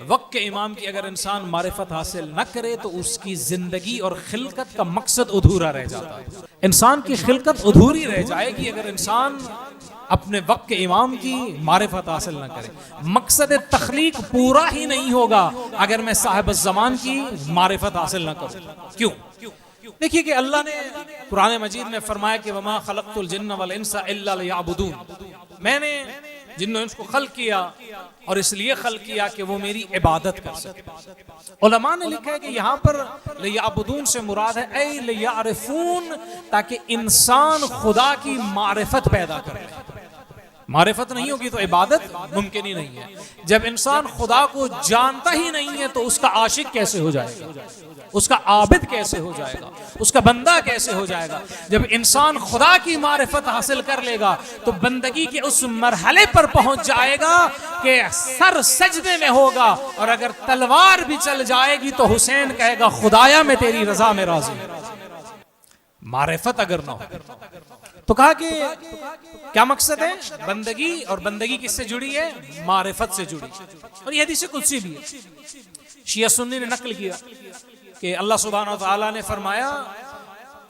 वक्त के इमाम की अगर इंसान मारिफत हासिल न करे तो उसकी जिंदगी और खिलकत का मकसद अधूरा रह जाता है। इंसान की खिलकत अधूरी रह जाएगी अगर इंसान अपने वक्त के इमाम की मारिफत हासिल न करे। मकसद तख्लीक पूरा ही नहीं होगा अगर मैं साहिब ज़मान की मारिफत हासिल न करूं। क्यों? देखिए कि अल्लाह ने कुरान मजीद में फरमाया कि वमा खलक़तुल जिन्न वल इंसा इल्ला लियअबुदून, मैंने जिन्होंने उसको खल्क किया और इसलिए खल्क किया कि वो मेरी इबादत कर सके। उलमा ने लिखा है कि यहाँ पर लियअबुदून से मुराद है ऐ लियअरिफून, ताकि इंसान खुदा की मारिफत पैदा करे। मारिफत नहीं होगी तो इबादत मुमकिन ही नहीं है। जब इंसान खुदा को जानता ही नहीं है तो उसका आशिक कैसे हो जाएगा, उसका आबिद कैसे हो जाएगा, उसका बंदा कैसे हो जाएगा। जब इंसान खुदा की मारिफत हासिल कर लेगा तो बंदगी के उस मरहले पर पहुंच जाएगा कि सर सजदे में होगा, और अगर तलवार भी चल जाएगी तो हुसैन कहेगा खुदाया मैं तेरी रजा में राजी हूं। मारिफत अगर ना हो तो कहा कि क्या मकसद है बंदगी, और बंदगी किससे जुड़ी है? मारिफत से जुड़ी। और यह हदीस कुदसी भी है, शिया सुन्नी ने नकल किया कि अल्लाह सुब्हानहू व तआला ने फरमाया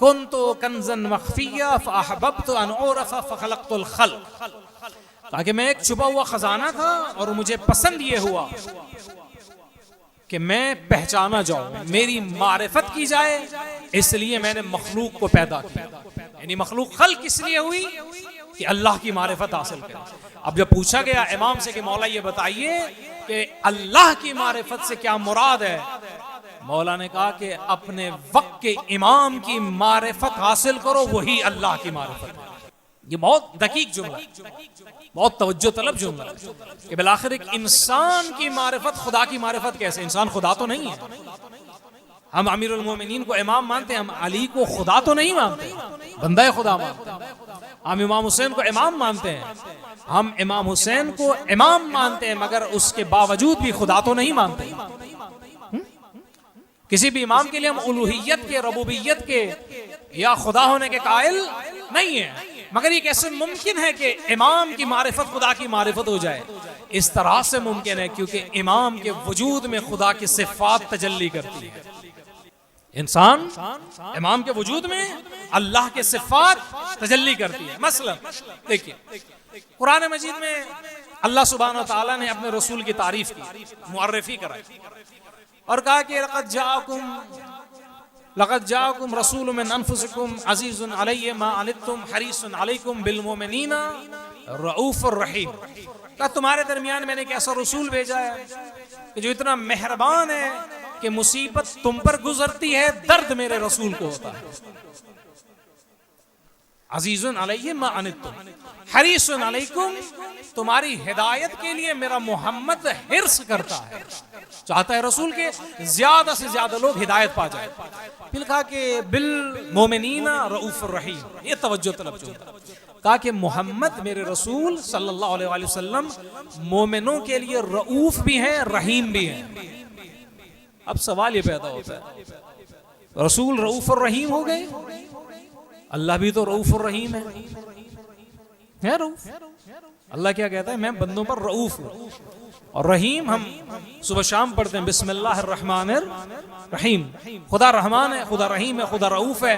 कुन्तु कंज़न मख्फिया फअहबब्तु अन उरफ़ फखलक़तुल खल्क़, ताकि मैं एक छुपा हुआ खजाना था और मुझे पसंद ये हुआ कि मैं पहचाना जाऊं, मेरी मारिफत की जाए, इसलिए मैंने मखलूक को पैदा किया। यानी मखलूक खल्क इसलिए हुई कि अल्लाह की मारिफत हासिल करे। अब जब पूछा गया इमाम से कि मौला ये बताइए कि अल्लाह की मारिफत से क्या मुराद है, मौला ने कहा कि अपने वक्त के इमाम की मारिफत हासिल करो, वही अल्लाह की मारिफत है। ये बहुत दकीक जुमला, बहुत तवज्जो तलब जुमला कि बिलाखिर एक इंसान की मारिफत, खुदा की मारिफत कैसे? इंसान खुदा तो नहीं है। हम अमीरुल मोमिनीन को इमाम मानते हैं, हम अली को खुदा तो नहीं मानते, बंदा खुदा मानते हैं। हम इमाम हुसैन को इमाम मानते हैं, हम इमाम हुसैन को इमाम मानते हैं, मगर उसके बावजूद भी खुदा तो नहीं मानते। किसी भी इमाम के लिए हम उलूहियत के, रबूबियत के या खुदा होने के कायल नहीं है। मगर ये कैसे मुमकिन है कि इमाम की मारिफत खुदा की मारिफत हो जाए? इस तरह से मुमकिन है क्योंकि इमाम के वजूद में खुदा की सिफात तजल्ली करती है। इंसान इमाम के वजूद में अल्लाह के सिफात तजल्ली करती है। मसलन देखिए कुरान मजीद में अल्लाह सुब्हानहू व तआला ने अपने रसूल की तारीफ की, मुअर्रिफी कराई और कहा कि लक़द जाअकुम रसूलुम मिन अनफुसिकुम अज़ीज़ुन अलैहि मा अनित्तुम हरीसुन अलैकुम बिल मुमिनीना रऊफ़ुर रहीम। कहा तुम्हारे दरमियान मैंने एक ऐसा रसूल भेजा है कि जो इतना मेहरबान है कि मुसीबत तुम पर गुजरती है, दर्द मेरे रसूल को होता है। अज़ीज़ुन अलैहि मा अनित्तुम हरीसुन अलैकुम, तुम्हारी हिदायत के लिए मेरा मोहम्मद हिर्स करता है, चाहता है रसूल के ज्यादा से ज्यादा लोग हिदायत पा जाए। फिर कहा कि बिल मोमिनीना रऊफ़ुर रहीम, ये तवज्जो तलब जो कहा कि मोहम्मद मेरे रसूल सल्लल्लाहु अलैहि वसल्लम मोमिनों के लिए रऊफ भी हैं, रहीम भी हैं। अब सवाल ये पैदा होता है, रसूल रऊफ और रहीम हो गए, अल्लाह भी तो रऊफ और रहीम है रऊफ। अल्लाह क्या कहता है? मैं बंदों पर रऊफ हूँ, और रहीम हम सुबह शाम पढ़ते हैं बिस्मिल्लाहिर रहमानिर रहीम। खुदा रहमान है, खुदा रहीम है, खुदा रऊफ है।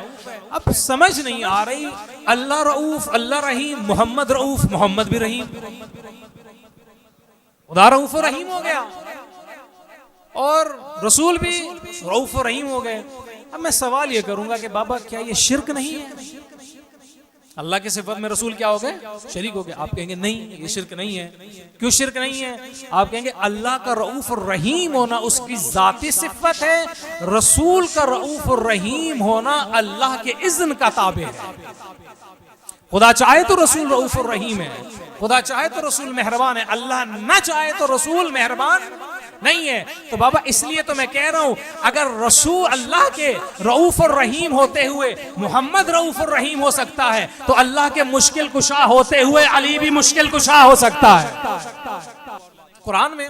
अब समझ नहीं आ रही, अल्लाह रऊफ, अल्लाह रहीम, मोहम्मद रऊफ, मोहम्मद भी रहीम, खुदा रऊफ और रहीम हो गया और रसूल भी रऊफ और रहीम हो गए। अब मैं सवाल ये करूंगा कि बाबा क्या ये शिर्क नहीं है? अल्लाह की सिफत में रसूल क्या हो गए? शरीक हो गए। आप कहेंगे नहीं, ये शिर्क नहीं है। क्यों शिर्क नहीं है? आप कहेंगे अल्लाह का रऊफ और रहीम होना उसकी जाती सिफत है, रसूल का रऊफ और रहीम होना अल्लाह के इज़्न का ताबे है। खुदा चाहे तो रसूल रऊफ और रहीम है, खुदा चाहे तो रसूल मेहरबान है, अल्लाह ना चाहे तो रसूल मेहरबान नहीं है। तो बाबा इसलिए तो मैं कह रहा हूं, अगर रसूल अल्लाह के रऊफ और रहीम होते हुए मोहम्मद रऊफ और रहीम हो सकता है, तो अल्लाह के मुश्किल कुशा होते हुए अली भी मुश्किल कुशा हो सकता है। कुरान में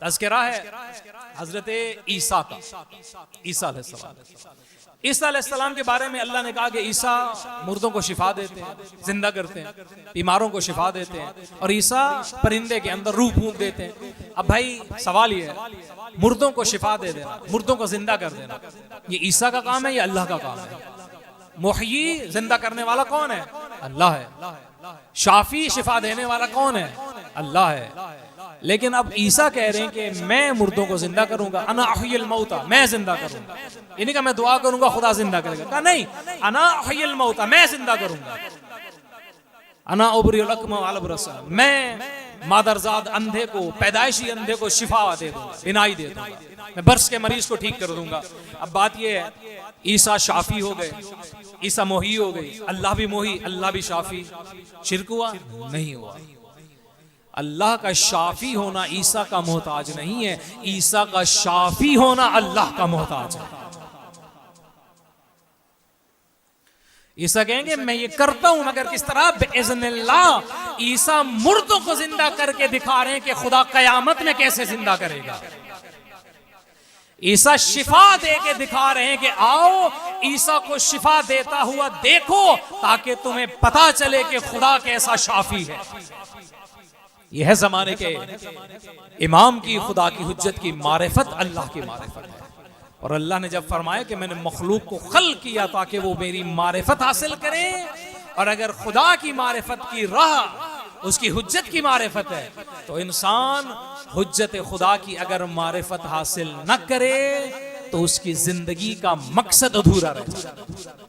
तज़किरा है हजरत ईसा का। ईसा अलैहिस्सलाम, ईसा अलैहिस्सलाम के बारे में अल्लाह ने कहा कि ईसा मुर्दों को शिफा देते हैं, जिंदा करते हैं, बीमारों को शिफा देते हैं, और ईसा परिंदे के अंदर रूह फूंक देते हैं। अब भाई सवाल ये है, मुर्दों को शिफा दे देना, मुर्दों को जिंदा कर देना, ये ईसा का काम है या अल्लाह का काम है? मुहय्यी, जिंदा करने वाला कौन है? अल्लाह है। शाफी, शिफा देने वाला कौन है? अल्लाह है। लेकिन अब ईसा कह रहे हैं कि मैं मुर्दों को जिंदा करूंगा, अना अहयिल मौता, मैं जिंदा करूंगा। इन्हीं का मैं दुआ करूंगा खुदा जिंदा करेगा, कहा नहीं, अना अहयिल मौता, मैं जिंदा करूंगा। अना उबरिउल अकमा वल अबरस, मैं मादरजाद अंधे को, पैदाइशी अंधे को शिफा दे दूंगा, बिनाई दे दूंगा, मैं बर्स के मरीज को ठीक कर दूंगा। अब बात यह है, ईसा शाफी हो गए, ईसा मोही हो गई, अल्लाह भी मोही, अल्लाह भी शाफी, शिर्क हुआ? नहीं हुआ। अल्लाह का शाफी होना ईसा का मोहताज नहीं है, ईसा का शाफी होना अल्लाह का मोहताज है। ईसा कहेंगे मैं ये करता हूं मगर किस तरह? बिइज़्निल्लाह। ईसा मुर्दों को जिंदा करके दिखा रहे हैं कि खुदा कयामत में कैसे जिंदा करेगा। ईसा शिफा दे के दिखा रहे हैं कि आओ ईसा को शिफा देता हुआ देखो, ताकि तुम्हें पता चले कि खुदा कैसा शाफी है। यह है जमाने के इमाम की, खुदा की हुज्जत की मारिफत, अल्लाह की मारिफत है। और अल्लाह ने जब फरमाया कि मैंने मखलूक को खल किया ताकि वो मेरी मारिफत हासिल करें, और अगर खुदा की मारिफत की राह उसकी हुज्जत की मारिफत है, तो इंसान हुज्जत खुदा की अगर मारिफत हासिल न करे तो उसकी जिंदगी का मकसद अधूरा रह जाता है।